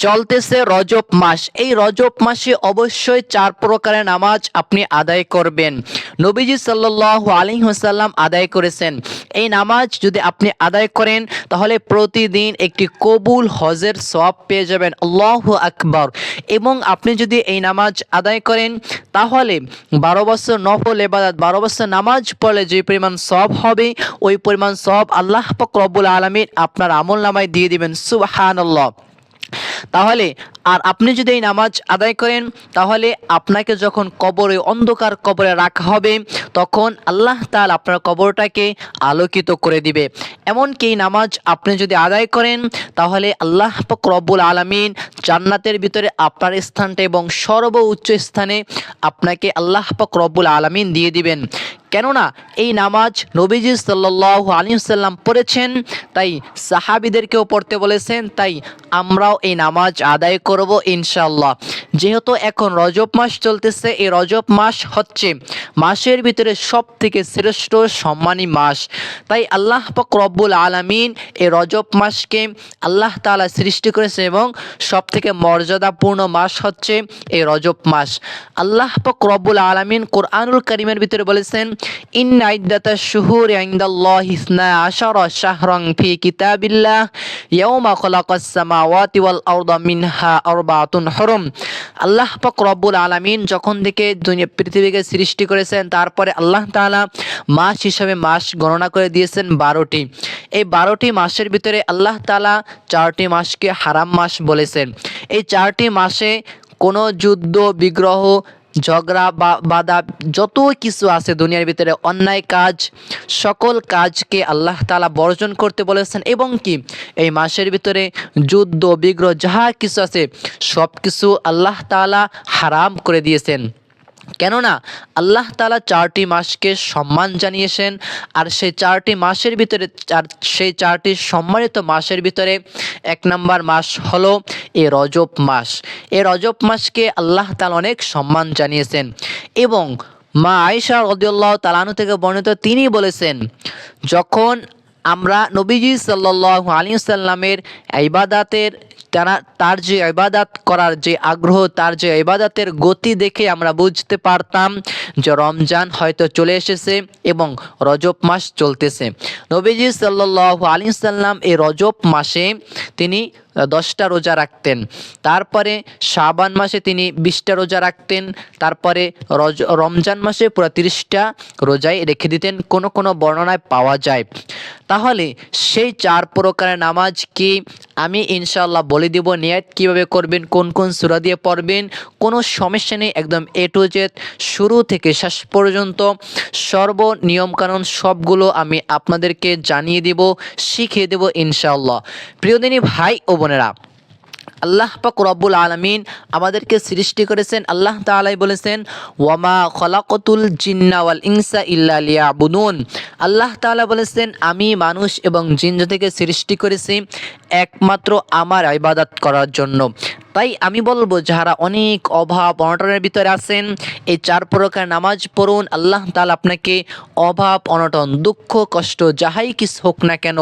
চলতেছে রজব মাস। এই রজব মাসে অবশ্যই 4 প্রকারের নামাজ আপনি আদায় করবেন। নবীজি সাল্লাল্লাহু আলাইহি ওয়াসাল্লাম আদায় করেছেন। এই নামাজ যদি আপনি আদায় করেন তাহলে প্রতিদিন একটি কবুল হজের সওয়াব পেয়ে যাবেন। আল্লাহু আকবার। এবং আপনি যদি এই নামাজ আদায় করেন তাহলে 12 বছর নফল ইবাদত, 12 বছর নামাজ পড়লে যে পরিমাণ সওয়াব হবে ওই পরিমাণ সওয়াব আল্লাহ পাক রব্বুল আলামিন আপনার আমলনামায় দিয়ে দিবেন। সুবহানাল্লাহ। তাহলে আর আপনি যদি এই নামাজ আদায় করেন তাহলে আপনাকে যখন কবরে, অন্ধকার কবরে রাখা হবে তখন আল্লাহ তাআলা আপনার কবরটাকে আলোকিত করে দিবে। এমনকি এই নামাজ আপনি যদি আদায় করেন তাহলে আল্লাহ পাক রব্বুল আলামিন জান্নাতের ভিতরে আপনার স্থানটা এবং সর্বোচ্চ স্থানে আপনাকে আল্লাহ পাক রব্বুল আলামিন দিয়ে দিবেন। কেননা এই নামাজ নবীজি সাল্লাল্লাহু আলাইহি ওয়াসাল্লাম পড়েছেন, তাই সাহাবীদেরকেও পড়তে বলেছেন, তাই আমরাও এই নামাজ আদায় করব ইনশাআল্লাহ। যেহেতু এখন রজব মাস চলতেছে, এই রজব মাস হচ্ছে মাসের ভিতরে সবথেকে শ্রেষ্ঠ সম্মানী মাস। তাই আল্লাহ পাক রব্বুল আলামিন এই রজব মাসকে আল্লাহ তাআলা সৃষ্টি করেছে এবং সবথেকে মর্যাদাপূর্ণ মাস হচ্ছে এই রজব মাস। আল্লাহ পাক রব্বুল আলামিন কোরআনুল কারীমের ভিতরে বলেছেন, ইন্না ইদ্দাতাশ শুহুরি ইনদাল্লাহি ইসনা আশারা শাহরান ফি কিতাবিল্লাহ ইয়াওমা খালাকাস সামাওয়াতি ওয়াল আরদা মিনহা আরবাতুন হুরুম। আল্লাহ পাক রব্বুল আলামিন যখন থেকে পৃথিবীকে সৃষ্টি করেছেন তারপরে আল্লাহ তাআলা মাস হিসাবে মাস গণনা করে দিয়েছেন 12টি। এই 12টি মাসের ভিতরে আল্লাহ তাআলা 4টি মাসকে হারাম মাস বলেছেন। এই 4টি মাসে কোনো যুদ্ধ, বিগ্রহ, ঝগড়া বা বাধা যত কিছু আছে দুনিয়ার ভিতরে, অন্যায় কাজ, সকল কাজকে আল্লাহ তাআলা বর্জন করতে বলেছেন। এবং কি এই মাসের ভিতরে যুদ্ধ, বিগ্রহ যাহা কিছু আছে সব কিছু আল্লাহ তাআলা হারাম করে দিয়েছেন। কেননা আল্লাহ তাআলা 4টি মাসকে সম্মান জানিয়েছেন। আর সেই 4টি মাসের ভিতরে সেই 4টি সম্মানিত মাসের ভিতরে 1 নম্বর মাস হলো এই রজব মাস। এই রজব মাসকে আল্লাহ তাআলা অনেক সম্মান জানিয়েছেন। এবং মা আয়েশা রাদিয়াল্লাহু তাআলা আনহা থেকে বর্ণিত, তিনি বলেছেন, যখন আমরা নবীজি সাল্লাল্লাহু আলাইহি ওয়াসাল্লামের ইবাদতের তার যে ইবাদত করার যে আগ্রহ, তার যে ইবাদতের গতি দেখে আমরা বুঝতে পারতাম যে রমজান হয়তো চলে এসেছে এবং রজব মাস চলতেছে। নবীজি সাল্লাল্লাহু আলাইহি ওয়াসাল্লাম এই রজব মাসে তিনি 10টা রোজা রাখতেন। তারপরে শাবান মাসে তিনি 20টা রোজা রাখতেন। তারপরে রমজান মাসে পুরো 30টা রোজাই রেখে দিতেন, কোনো কোনো বর্ণনায় পাওয়া যায়। তাহলে সেই 4 প্রকারের নামাজ কি আমি ইনশাআল্লাহ বলে দিব। নিয়ত কিভাবে করবেন, কোন কোন সূরা দিয়ে পড়বেন, কোনো সমস্যা নেই। একদম A to Z শুরু থেকে শেষ পর্যন্ত সর্ব নিয়মকানুন সবগুলো আমি আপনাদেরকে জানিয়ে দেব, শিখিয়ে দেব ইনশাআল্লাহ। প্রিয়দিনী ভাই ও বোনেরা, আল্লাহ পাক রব্বুল আলামিন আমাদেরকে সৃষ্টি করেছেন। আল্লাহ তাআলাই বলেছেন, ওয়ামা খলাকতুল জিন্না ওয়াল ইনসা ইল্লা লিয়াবুদুন। আল্লাহ তাআলা বলেছেন, আমি মানুষ এবং জিন জাতিকে সৃষ্টি করেছি একমাত্র আমার ইবাদত করার জন্য। তাই আমি বলবো, যারা অনেক অভাব অনটনের ভিতরে আছেন, এই 4 প্রকার নামাজ পড়ুন। আল্লাহ তাআলা আপনাকে অভাব অনটন, দুঃখ কষ্ট যাহাই কিছু হোক না কেন,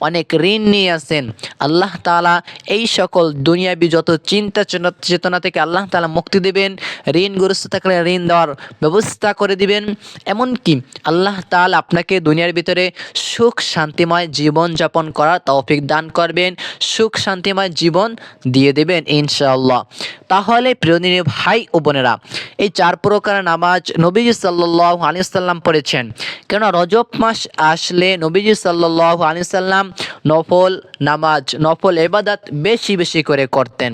অনেক ঋণ নিয়ে আছেন, আল্লাহ তাআলা এই সকল দুনিয়াবি যত চিন্তা চেতনা থেকে আল্লাহ তাআলা মুক্তি দেবেন। ঋণগ্রস্ত থাকলে ঋণ দেওয়ার ব্যবস্থা করে দিবেন। এমনকি আল্লাহ তাআলা আপনাকে দুনিয়ার ভিতরে সুখ শান্তিময় জীবন যাপন করার তৌফিক দান করবেন, সুখ শান্তিময় জীবন দিয়ে দেবেন ইনশাআল্লাহ। তাহলে প্রিয়দিনী ভাই ও বোনেরা, এই 4 প্রকার নামাজ নবীজি সাল্লাল্লাহু আলাইহি ওয়াসাল্লাম পড়েছেন। কেন রজব মাস আসলে নবীজি সাল্লাল্লাহু আলাইহি ওয়াসাল্লাম নফল নামাজ, নফল ইবাদত বেশি বেশি করে করতেন।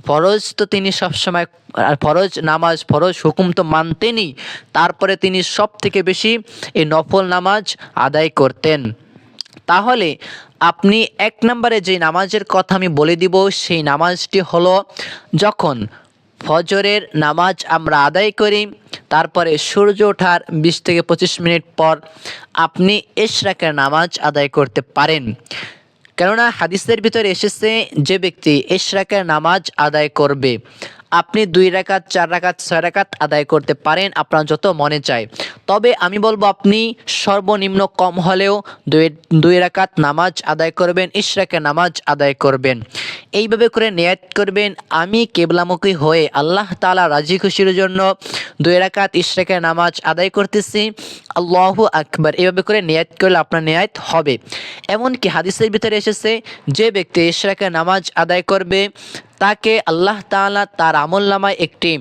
ফরজ তো তিনি সবসময়, ফরজ নামাজ, ফরজ হুকুম তো মানতেনই, তারপরে তিনি সব থেকে বেশি এই নফল নামাজ আদায় করতেন। তাহলে আপনি 1 নম্বরে যে নামাজের কথা আমি বলে দিব, সেই নামাজটি হলো যখন ফজরের নামাজ আমরা আদায় করি, তারপরে সূর্য ওঠার 20 থেকে 25 মিনিট পর আপনি ইশরাকের নামাজ আদায় করতে পারেন। কেননা হাদিসের ভিতরে এসেছে, যে ব্যক্তি ইশরাকের নামাজ আদায় করবে আপনি 2 রাকাত, 4 রাকাত, 6 রাকাত আদায় করতে পারেন আপনার যত মনে চায়। তবে আমি বলবো আপনি সর্বনিম্ন কম হলেও 2 রাকাত নামাজ আদায় করবেন, ইশরাকের নামাজ আদায় করবেন। এইভাবে করে নিয়ত করবেন, আমি কিবলামুখী হয়ে আল্লাহ তাআলা রাজি খুশির জন্য 2 রাকাত ইশরাকের নামাজ আদায় করতেছি, আল্লাহু আকবার। এইভাবে করে নিয়ত করলে আপনার নিয়ত হবে। এমনকি হাদিসের ভিতরে এসেছে, যে ব্যক্তি ইশরাকের নামাজ আদায় করবে তাকে আল্লাহ তাআলা তার আমলনামায় একটি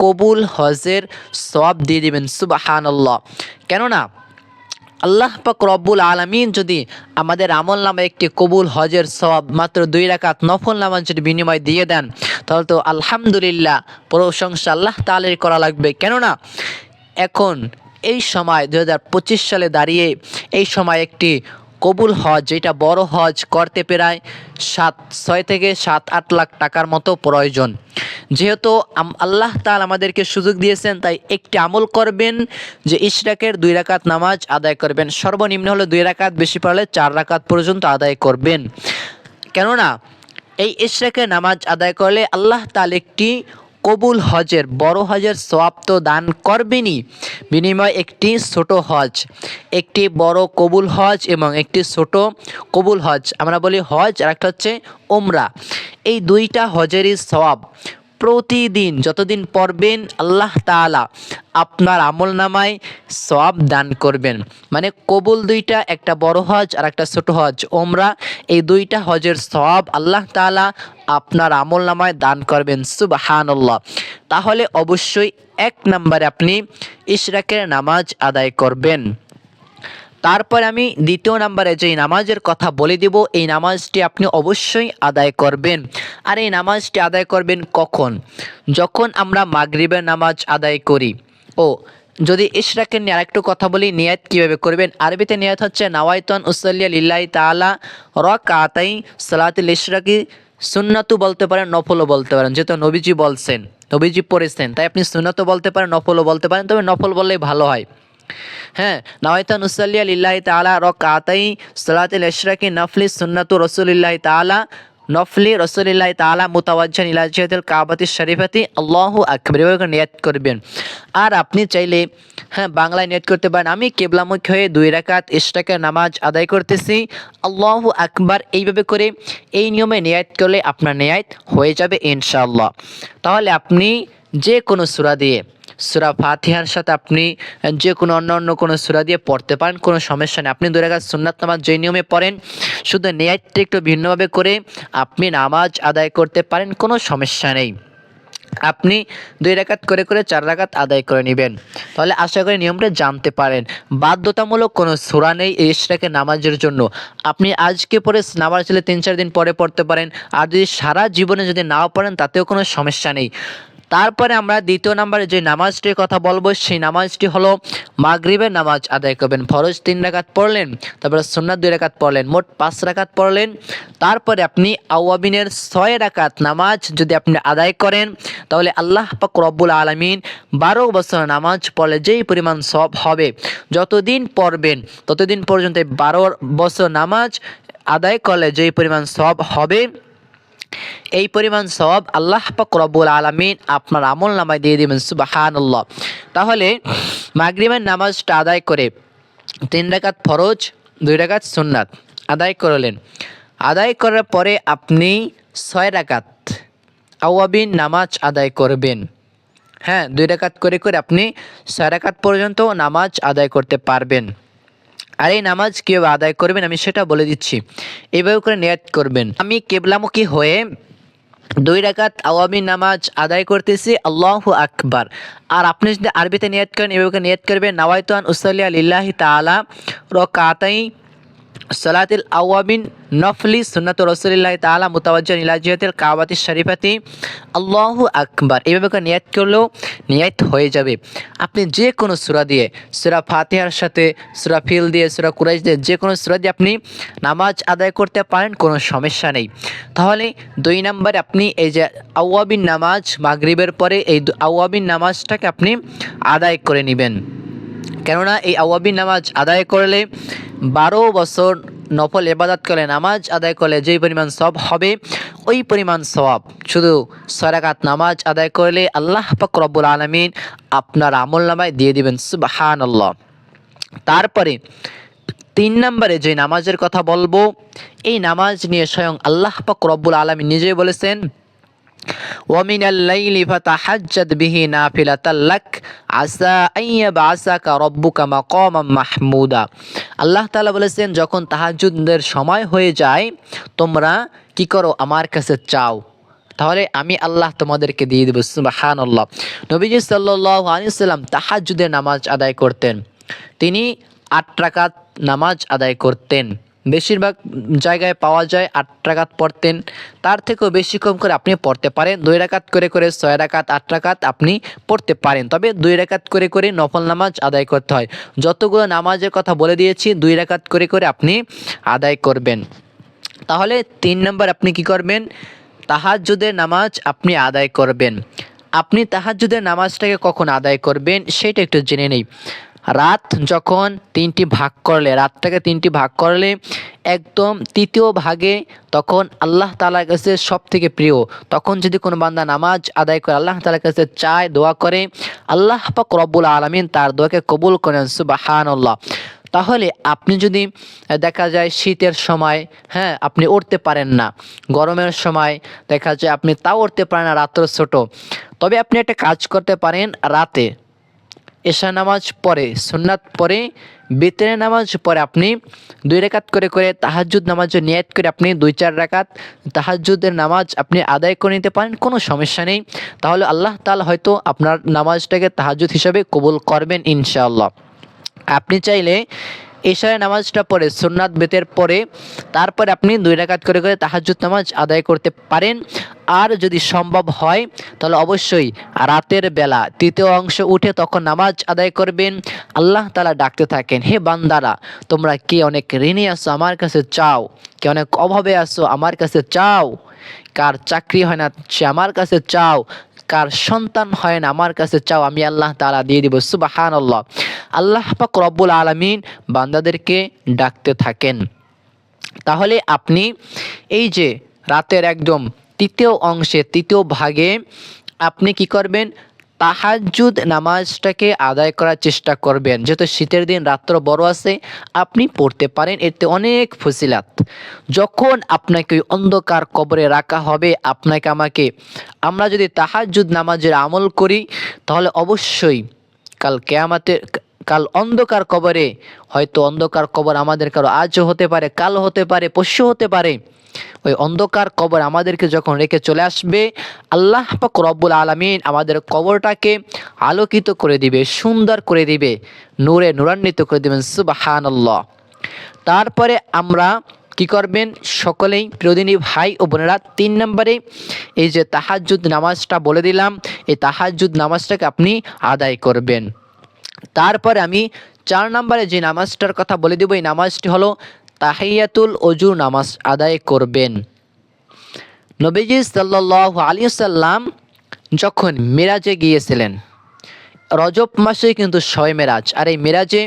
কবুল হজের সওয়াব দিয়ে দিবেন। সুবহানাল্লাহ। কেননা আল্লাহ পাক রব্বুল আলামিন যদি আমাদের আমলনামায় একটি কবুল হজের সওয়াব মাত্র 2 রাকাত নফল নামাজের বিনিময় দিয়ে দেন, তাহলে তো আলহামদুলিল্লাহ, প্রশংসা আল্লাহ তাআলার করা লাগবে। কেননা এখন এই সময় 2025 সালে দাঁড়িয়ে এই সময় একটি কবুল হজ, যেটা বড় হজ করতে প্রায় 6 থেকে 7-8 লাখ টাকার মতো প্রয়োজন। যেহেতু আল্লাহ তাআলা আমাদেরকে সুযোগ দিয়েছেন, তাই একটি আমল করবেন যে ইশরাকের 2 রাকাত নামাজ আদায় করবেন। সর্বনিম্ন হলো 2 রাকাত, বেশি পারলে 4 রাকাত পর্যন্ত আদায় করবেন। কেননা এই ইশরাকের নামাজ আদায় করলে আল্লাহ তাআলা একটি কবুল হজের, বড় হজের সওয়াব তো দান করবেনই, বিনিময় একটি ছোট হজ, একটি বড় কবুল হজ এবং একটি ছোট কবুল হজ, আমরা বলি হজ আর একটা হচ্ছে উমরা, এই 2টা হজেরই সওয়াব প্রতিদিন যতদিন পড়বেন আল্লাহ তাআলা আপনার আমলনামায় সওয়াব দান করবেন। মানে কবুল 2টা, একটা বড় হজ আর একটা ছোট হজ উমরা, এই 2টা হজের সওয়াব আল্লাহ তাআলা আপনার আমলনামায় দান করবেন। সুবহানাল্লাহ। তাহলে অবশ্যই 1 নম্বরে আপনি ইশরাকের নামাজ আদায় করবেন। তারপর আমি 2য় নম্বরে যেই নামাজের কথা বলে দিব, এই নামাজটি আপনি অবশ্যই আদায় করবেন। আর এই নামাজটি আদায় করবেন কখন? যখন আমরা মাগরিবের নামাজ আদায় করি। ও যদি ইশরাকের নিয়ে আরেকটু কথা বলি, নিয়ত কীভাবে করবেন। আরবিতে নিয়ত হচ্ছে নাওয়াইতুন উসাল্লিয়া লিল্লাহি তাআলা রাকাতাই সালাতুল ইশরাকি। সুন্নাতও বলতে পারেন, নফলও বলতে পারেন, যেহেতু নবীজি বলছেন, নবীজি পড়েছেন, তাই আপনি সুন্নাতও বলতে পারেন, নফলও বলতে পারেন, তবে নফল বললেই ভালো হয়। হ্যাঁ, নাওয়াইতুন উসাল্লিয়া লিল্লাহি তাআলা রাকাতাই সালাতুল ইশরাকি নফলি সুন্নাতু রাসূলিল্লাহি তাআলা নফলি রাসূলিল্লাহি তাআলা মুতাওয়াজ্জিহান ইলা জিহাতিল কাবাতিশ শরীফাতি আল্লাহু আকবার, এভাবে নিয়ত করবেন। আর আপনি চাইলে বাংলায় নিয়ত করতে পারেন, আমি কিবলামুখী হয়ে 2 রাকাত ইশরাকের নামাজ আদায় করতেছি, আল্লাহু আকবার। এইভাবে করে এই নিয়মে নিয়ত করলে আপনার নিয়ত হয়ে যাবে ইনশাআল্লাহ। তাহলে আপনি যে কোনো সূরা দিয়ে, সূরা ফাতিহার সাথে আপনি যে কোনো অন্য কোনো সূরা দিয়ে পড়তে পারেন, কোনো সমস্যা নেই। আপনি 2 রাকাত সুন্নাত নামাজ যে নিয়মে পড়েন, শুধু নিয়তটা একটু ভিন্নভাবে করে আপনি নামাজ আদায় করতে পারেন, কোনো সমস্যা নেই। আপনি 2 রাকাত করে 4 রাকাত আদায় করে নেবেন। তাহলে আশা করি নিয়মটা জানতে পারেন। বাধ্যতামূলক কোনো সূরা নেই এই ইশরাকের নামাজের জন্য। আপনি আজকে পড়ে নামাজ চলে 3-4 দিন পরে পড়তে পারেন, আর যদি সারা জীবনে যদি নাও পড়েন তাতেও কোনো সমস্যা নেই। তারপরে আমরা 2য় নম্বরে যে নামাজটির কথা বলবো, সেই নামাজটি হলো মাগরিবের নামাজ আদায় করবেন। ফরজ 3 রাকাত পড়লেন, তারপরে সুন্নাত 2 রাকাত পড়লেন, মোট 5 রাকাত পড়লেন। তারপরে আপনি আওয়াবিনের 6 রাকাত নামাজ যদি আপনি আদায় করেন, তাহলে আল্লাহ পাক রব্বুল আলামিন 12 বছর নামাজ পড়লে যেই পরিমাণ সওয়াব হবে, যতদিন পড়বেন ততদিন পর্যন্ত 12 বছর নামাজ আদায় করলে যেই পরিমাণ সওয়াব হবে, এই পরিমাণ সওয়াব আল্লাহ পাক রব্বুল আলামিন আপনার আমলনামায় দিয়ে দিবেন। সুবহানাল্লাহ। তাহলে মাগরিবের নামাজটা আদায় করে 3 রাকাত ফরজ, 2 রাকাত সুন্নাত আদায় করলেন। আদায় করার পরে আপনি 6 রাকাত আওয়াবিন নামাজ আদায় করবেন। 2 রাকাত করে আপনি 6 রাকাত পর্যন্ত নামাজ আদায় করতে পারবেন। আর এই নামাজ কীভাবে আদায় করবেন আমি সেটা বলে দিচ্ছি। এইভাবে করে নিয়ত করবেন, আমি কিবলামুখী হয়ে 2 রাকাত আওয়াবিন নামাজ আদায় করতেছি, আল্লাহু আকবার। আর আপনি যদি আরবিতে নিয়ত করেন, এভাবে করে নিয়ত করবেন, নাওয়াইতু আন উসাল্লিয়া লিল্লাহি তাআলা রাকাতাই সালাতুল আওয়াবিন নফলি সুন্নাতু রাসূলিল্লাহি তাআলা মুতাওয়াজ্জিহান ইলা জিহাতিল কাবাতিশ শরীফাতি আল্লাহু আকবার। এইভাবে করে নিয়ত করলেও নিয়ত হয়ে যাবে। আপনি যে কোনো সূরা দিয়ে, সূরা ফাতিহার সাথে, সূরা ফিল দিয়ে, সূরা কুরাইশ দিয়ে, যে কোনো সূরা দিয়ে আপনি নামাজ আদায় করতে পারেন, কোনো সমস্যা নেই। তাহলে 2 নম্বরে আপনি এই যে আওয়াবিন নামাজ মাগরিবের পরে এই আওয়াবিন নামাজটাকে আপনি আদায় করে নেবেন। কেননা এই আওয়াবিন নামাজ আদায় করলে 12 বছর নফল ইবাদত করলে, নামাজ আদায় করলে যেই পরিমাণ সওয়াব হবে ওই পরিমাণ সওয়াব শুধু 6 রাকাত নামাজ আদায় করলে আল্লাহ পাক রব্বুল আলামিন আপনার আমলনামায় দিয়ে দিবেন। সুবহানাল্লাহ। তারপরে 3 নম্বরে যে নামাজের কথা বলবো, এই নামাজ নিয়ে স্বয়ং আল্লাহ পাক রব্বুল আলামিন নিজেই বলেছেন, ওয়ামিনাল লাইলি ফাতাহাজ্জাদ বিহি নাফিলাতাল লাক আসা আন ইয়াবআসাকা রাব্বুকা মাকামান মাহমুদা। আল্লাহ তাআলা বলেছেন, যখন তাহাজ্জুদের সময় হয়ে যায় তোমরা কি করো, আমার কাছে চাও, তাহলে আমি আল্লাহ তোমাদেরকে দিয়ে দেব। সুবহানাল্লাহ। নবীজি সাল্লাল্লাহু আলাইহি ওয়াসাল্লাম তাহাজ্জুদের নামাজ আদায় করতেন। তিনি 8 রাকাত নামাজ আদায় করতেন। বেশিরভাগ জায়গায় পাওয়া যায় 8 রাকাত পড়তেন, তার থেকেও বেশি কম করে আপনি পড়তে পারেন। 2 রাকাত করে 6 রাকাত 8 রাকাত আপনি পড়তে পারেন, তবে 2 রাকাত করে নফল নামাজ আদায় করতে হয়। যতগুলো নামাজের কথা বলে দিয়েছি 2 রাকাত করে আপনি আদায় করবেন। তাহলে 3 নম্বর আপনি কি করবেন, তাহাজ্জুদের নামাজ আপনি আদায় করবেন। আপনি তাহাজ্জুদের নামাজটাকে কখন আদায় করবেন সেটা একটু জেনে নেই। রাত যখন 3টি ভাগ করলে, রাতটাকে 3টি ভাগ করলে একদম 3য় ভাগে তখন আল্লাহ তাআলার কাছে সব থেকে প্রিয়, তখন যদি কোনো বান্দা নামাজ আদায় করে আল্লাহ তাআলার কাছে চায়, দোয়া করে, আল্লাহ পাক রব্বুল আলামিন তার দোয়াকে কবুল করেন। সুবহানাল্লাহ। তাহলে আপনি যদি দেখা যায় শীতের সময় আপনি উঠতে পারেন না, গরমের সময় দেখা যায় আপনি তাও উঠতে পারেন না, রাত্র ছোট, তবে আপনি একটা কাজ করতে পারেন, রাতে এশা নামাজ পড়ে, সুন্নাত পড়ে, বিতরের নামাজ পড়ে আপনি 2 রাকাত করে তাহাজ্জুদ নামাজের নিয়ত করে আপনি 2-4 রাকাত তাহাজ্জুদের নামাজ আপনি আদায় করে নিতে পারেন, কোনো সমস্যা নেই। তাহলে আল্লাহ তাআলা হয়তো আপনার নামাজটাকে তাহাজ্জুদ হিসাবে কবুল করবেন ইনশাআল্লাহ। আপনি চাইলে এশার নামাজটা পড়ে সুন্নাত বেতের পরে তারপরে আপনি 2 রাকাত করে তাহাজ্জুদ নামাজ আদায় করতে পারেন। আর যদি সম্ভব হয় তাহলে অবশ্যই রাতের বেলা 3য় অংশ উঠে তখন নামাজ আদায় করবেন। আল্লাহ তাআলা ডাকতে থাকেন, হে বান্দারা তোমরা কে অনেক ঋণী আছো আমার কাছে চাও, কে অনেক অভাবে আছো আমার কাছে চাও, কার চাকরি হয় না সে আমার কাছে চাও, কার সন্তান হয় না আমার কাছে চাও, আমি আল্লাহ তাআলা দিয়ে দিব। সুবহানাল্লাহ। আল্লাহ পাক রব্বুল আলামিন বান্দাদেরকে ডাকতে থাকেন। তাহলে আপনি এই যে রাতের একদম 3য় অংশে 3য় ভাগে আপনি কি করবেন, তাহাজ্জুদ নামাজটাকে আদায় করার চেষ্টা করবেন। যেহেতু শীতের দিন, রাত্র বড় আছে, আপনি পড়তে পারেন, এতে অনেক ফজিলাত। যখন আপনাকে অন্ধকার কবরে রাখা হবে আপনাকে আমাকে, আমরা যদি তাহাজ্জুদ নামাজের আমল করি তাহলে অবশ্যই কাল অন্ধকার কবরে, হয়তো অন্ধকার কবর আমাদের কারো আজও হতে পারে, কাল হতে পারে, পরশু হতে পারে, ওই অন্ধকার কবর আমাদেরকে যখন রেখে চলে আসবে আল্লাহ পাক রব্বুল আলামিন আমাদের কবরটাকে আলোকিত করে দিবে, সুন্দর করে দিবে, নূরে নূরান্বিত করে দিবেন। সুবহানাল্লাহ। তারপরে আমরা কি করবেন, সকলেই প্রিয়দিনী ভাই ও বোনেরা, 3 নম্বরে এই যে তাহাজ্জুদ নামাজটা বলে দিলাম, এই তাহাজ্জুদ নামাজটাকে আপনি আদায় করবেন। তারপরে আমি 4 নম্বরে যে নামাজটার কথা বলে দেব, এই নামাজটি হলো তাহিয়াতুল ওযু নামাজ আদায় করবেন। নবীজি সাল্লাল্লাহু আলাইহি ওয়াসাল্লাম যখন মিরাজে গিয়েছিলেন, রজব মাসে কিন্তু শবে মেরাজ, আর এই মিরাজে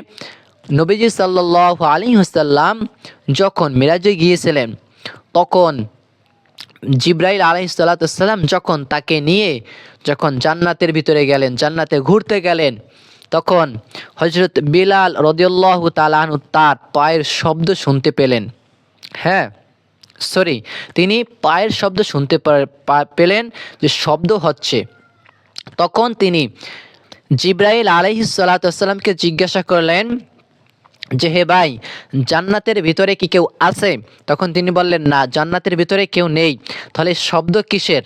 নবীজি সাল্লাল্লাহু আলাইহি ওয়াসাল্লাম যখন মিরাজে গিয়েছিলেন তখন জিবরাইল আলাইহিস সালাম যখন তাকে নিয়ে যখন জান্নাতের ভিতরে গেলেন, জান্নাতে ঘুরতে গেলেন, তখন হযরত বিলাল রাদিয়াল্লাহু তাআলা আনহু তার পায়ের শব্দ শুনতে পেলেন। তিনি পায়ের শব্দ শুনতে পেলেন যে শব্দ হচ্ছে। তখন তিনি জিবরাইল আলাইহিস সালামকে জিজ্ঞাসা করলেন যে হে ভাই, জান্নাতের ভিতরে কি কেউ আছে? তখন তিনি বললেন না, জান্নাতের ভিতরে কেউ নেই। তাহলে শব্দ কিসের?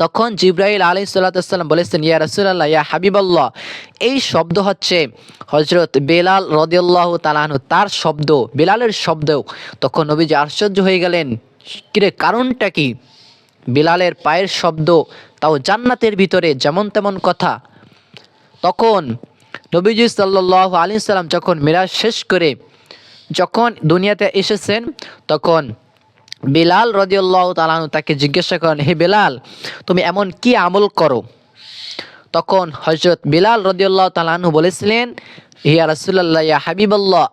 তখন জিবরাইল আলাইহিস সালাম বলেছেন, ইয়া রাসূলুল্লাহ, ইয়া হাবিবাল্লাহ, এই শব্দ হচ্ছে হযরত বেলাল রাদিয়াল্লাহু তাআলা আনহু তার শব্দ, বেলালের শব্দ। তখন নবীজি আশ্চর্য হয়ে গেলেন, কিরে কারণটা কি? বেলালের পায়ের শব্দ, তাও জান্নাতের ভিতরে, যেমন তেমন কথা। তখন নবীজি সাল্লাল্লাহু আলাইহি সাল্লাম যখন মিরাজ শেষ করে যখন দুনিয়াতে এসেছেন, তখন বেলাল রাদিয়াল্লাহু তাআলা আনহু তাকে জিজ্ঞাসা করেন, হে বেলাল, তুমি এমন কি আমল করো, তখন হযরত বিলাল রাদিয়াল্লাহু তাআলা আনহু বলেছিলেন, ইয়া রাসূলুল্লাহ, ইয়া হাবিবাল্লাহ,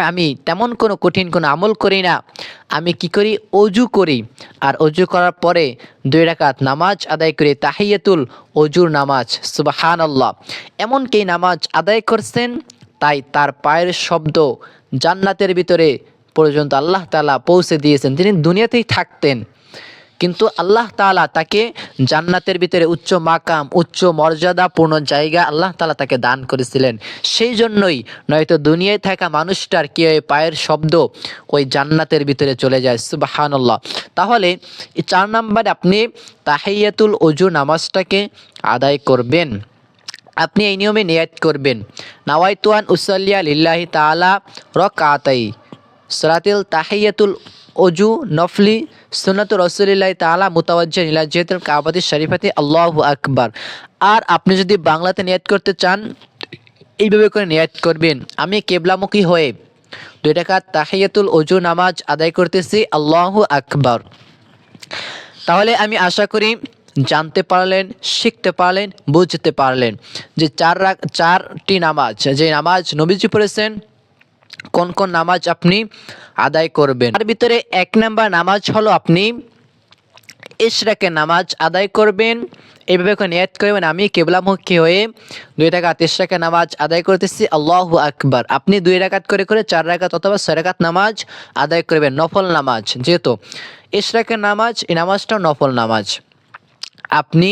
আমি তেমন কোনো কঠিন কোনো আমল করি না, আমি কি করি, অজু করি, আর অজু করার পরে 2 রাকাত নামাজ আদায় করি, তাহিয়াতুল অজুর নামাজ। সুবহানাল্লাহ। এমনকি নামাজ আদায় করছেন, তাই তার পায়ের শব্দ জান্নাতের ভিতরে পর্যন্ত আল্লাহ তাআলা পৌঁছে দিয়েছেন। তিনি দুনিয়াতেই থাকতেন, কিন্তু আল্লাহ তাআলা তাকে জান্নাতের ভিতরে উচ্চ মাকাম, উচ্চ মর্যাদাপূর্ণ জায়গা আল্লাহ তাআলা তাকে দান করেছিলেন। সেই জন্যই নয়তো দুনিয়ায় থাকা মানুষটার কি হয়, পায়ের শব্দ ওই জান্নাতের ভিতরে চলে যায়। সুবহানাল্লাহ। তাহলে 4 নম্বরে আপনি তাহিয়াতুল ওযু নামাজটাকে আদায় করবেন। আপনি এই নিয়মে নিয়াত করবেন, নাওয়াইতু আন উসাল্লিয়া লিল্লাহি তাআলা রাকাতাই সালাতুল তাহিয়াতুল অজু নফলি সুন্নাতু রাসূলিল্লাহ তাআলা মুতাওয়াজ্জিহান ইলা জিহাতিল কাবাতি শরীফাতি আল্লাহু আকবার। আর আপনি যদি বাংলাতে নিয়াত করতে চান, এইভাবে করে নিয়াত করবেন, আমি কিবলামুখী হয়ে 2 রাকাত তাহিয়াতুল অজু নামাজ আদায় করতেছি, আল্লাহু আকবার। তাহলে আমি আশা করি জানতে পারলেন, শিখতে পারলেন, বুঝতে পারলেন যে 4টি নামাজ, যে নামাজ নবীজি পড়েছেন, কোন কোন নামাজ আপনি আদায় করবেন। তার ভিতরে 1 নাম্বার নামাজ হলো আপনি ইশরাকের নামাজ আদায় করবেন। এইভাবে করে নিয়ত করবেন, আমি কিবলামুখী হয়ে 2 রাকাত ইশরাকের নামাজ আদায় করতেছি, আল্লাহু আকবার। আপনি 2 রাকাত করে করে 4 রাকাত অথবা 6 রাকাত নামাজ আদায় করবেন, নফল নামাজ। যেহেতু ইশরাকের নামাজ, এই নামাজটাও নফল নামাজ। আপনি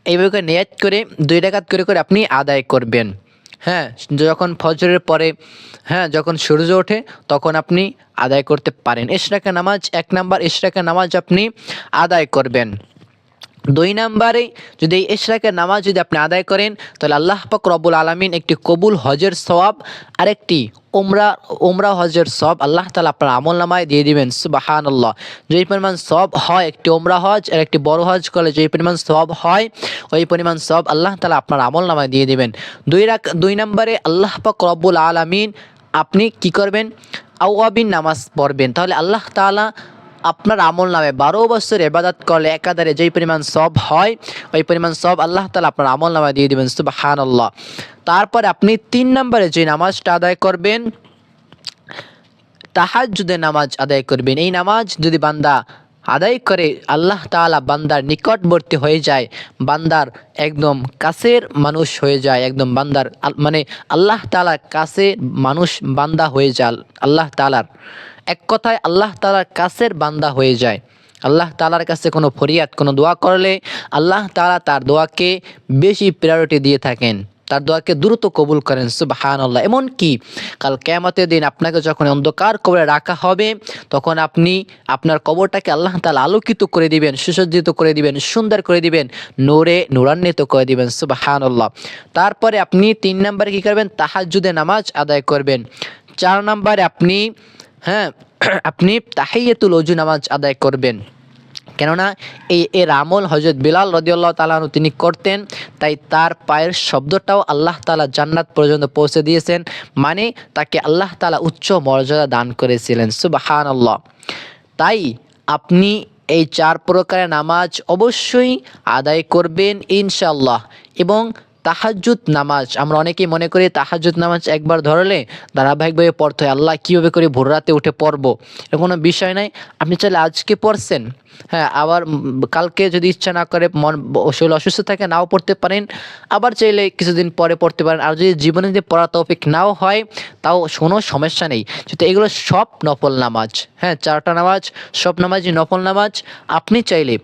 এইভাবে করে নিয়ত করে 2 রাকাত করে করে আপনি আদায় করবেন। যখন ফজরের পরে যখন সূর্য ওঠে তখন আপনি আদায় করতে পারেন ইশরাকের নামাজ। 1 নাম্বার ইশরাকের নামাজ আপনি আদায় করবেন। 2 নাম্বারে যদি এই ইশরাকের নামাজ যদি আপনি আদায় করেন, তাহলে আল্লাহ পাক রব্বুল আলামিন একটি কবুল হজের সওয়াব আর একটি উমরা হজের সওয়াব আল্লাহ তাআলা আপনার আমলনামায় দিয়ে দিবেন। সুবহানাল্লাহ। যেই পরিমাণ সওয়াব হয় একটি উমরা হজ আর একটি বড় হজ করলে, যেই পরিমাণ সওয়াব হয় ওই পরিমাণ সওয়াব আল্লাহ তাআলা আপনার আমলনামায় দিয়ে দিবেন। 2 নম্বরে আল্লাহ পাক রব্বুল আলামিন আপনি কি করবেন, আওয়াবিন নামাজ পড়বেন। তাহলে আল্লাহ তাআলা আপনার আমল নামে 12 বছর ইবাদত করলে একাধারে যেই পরিমাণ সওয়াব হয় ওই পরিমাণ সওয়াব আল্লাহ তাআলা আপনার আমল নামায় দিয়ে দিবেন। সুবহানাল্লাহ। তারপরে আপনি 3 নম্বরে যে নামাজটা আদায় করবেন, তাহাজ্জুদের নামাজ আদায় করবেন। এই নামাজ যদি বান্দা আদায় করে, আল্লাহ তাআলা বান্দার নিকটবর্তী হয়ে যায়, বান্দার একদম কাছের মানুষ হয়ে যায়, একদম বান্দার মানে আল্লাহ তাআলার কাছে মানুষ বান্দা হয়ে যায়। আল্লাহ তাআলার এক কথায় আল্লাহ তাআলার কাছের বান্দা হয়ে যায়। আল্লাহ তাআলার কাছে কোনো ফরিয়াদ, কোনো দোয়া করলে আল্লাহ তাআলা তার দোয়াকে বেশি প্রায়োরিটি দিয়ে থাকেন, তার দোয়াকে দ্রুত কবুল করেন। সুবহানাল্লাহ। এমনকি কাল কিয়ামতের দিন আপনাকে যখন অন্ধকার কবরে রাখা হবে, তখন আপনি আপনার কবরটাকে আল্লাহ তাআলা আলোকিত করে দিবেন, সুসজ্জিত করে দিবেন, সুন্দর করে দিবেন, নূরে নূরান্বিত করে দিবেন। সুবহানাল্লাহ। তারপরে আপনি 3 নম্বরে কি করবেন, তাহাজ্জুদের নামাজ আদায় করবেন। 4 নম্বরে আপনি আপনি তাহিয়াতুল ওযু নামাজ আদায় করবেন। কেননা এর আমল হযরত বিলাল রাদিয়াল্লাহু তাআলা আনহু তিনি করতেন, তাই তার পায়ের শব্দটাও আল্লাহ তাআলা জান্নাত পর্যন্ত পৌঁছে দিয়েছেন, মানে তাকে আল্লাহ তাআলা উচ্চ মর্যাদা দান করেছিলেন। সুবহানাল্লাহ। তাই আপনি এই 4 প্রকারের নামাজ অবশ্যই আদায় করবেন ইনশাআল্লাহ। এবং তাহাজ্জুদ নামাজ, আমরা অনেকেই মনে করি তাহাজ্জুদ নামাজ একবার ধরলে ধারাবাহিকভাবে পড়তে হয়, আল্লাহ কীভাবে করে ভোর রাতে উঠে পড়বো, এর কোনো বিষয় নাই। আপনি চাইলে আজকে পড়ছেন, আবার কালকে যদি ইচ্ছা না করে, শরীর অসুস্থ থাকে, নাও পড়তে পারেন, আবার চাইলে কিছুদিন পরে পড়তে পারেন। আর যদি জীবনে যদি পড়া তৌফিক নাও হয়, তাও কোনো সমস্যা নেই, যেহেতু এগুলো সব নফল নামাজ। 4টা নামাজ সব নামাজই নফল নামাজ। আপনি চাইলে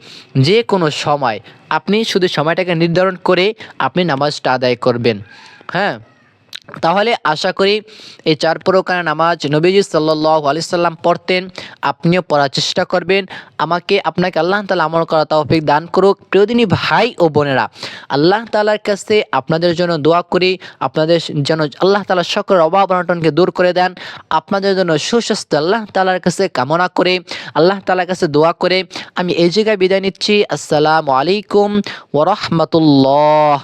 যে কোনো সময়, আপনি শুধু সময়টাকে নির্ধারণ করে আপনি নামাজটা আদায় করবেন। তাহলে আশা করি এই 4 প্রকারের নামাজ নবীজি সাল্লাল্লাহু আলাইহি সাল্লাম পড়তেন, আপনিও পড়ার চেষ্টা করবেন। আপনাকে আল্লাহ তাআলা আমল করার তৌফিক দান করুক। প্রিয়দিনী ভাই ও বোনেরা, আল্লাহ তাআলার কাছে আপনাদের জন্য দোয়া করি, আপনাদের যেন আল্লাহ তাআলা সকল অভাব অনটনকে দূর করে দেন, আপনাদের জন্য সুস্বাস্থ্য আল্লাহ তাআলার কাছে কামনা করে, আল্লাহ তাআলার কাছে দোয়া করে আমি এই জায়গায় বিদায় নিচ্ছি। আসসালামু আলাইকুম ওয়া রাহমাতুল্লাহ।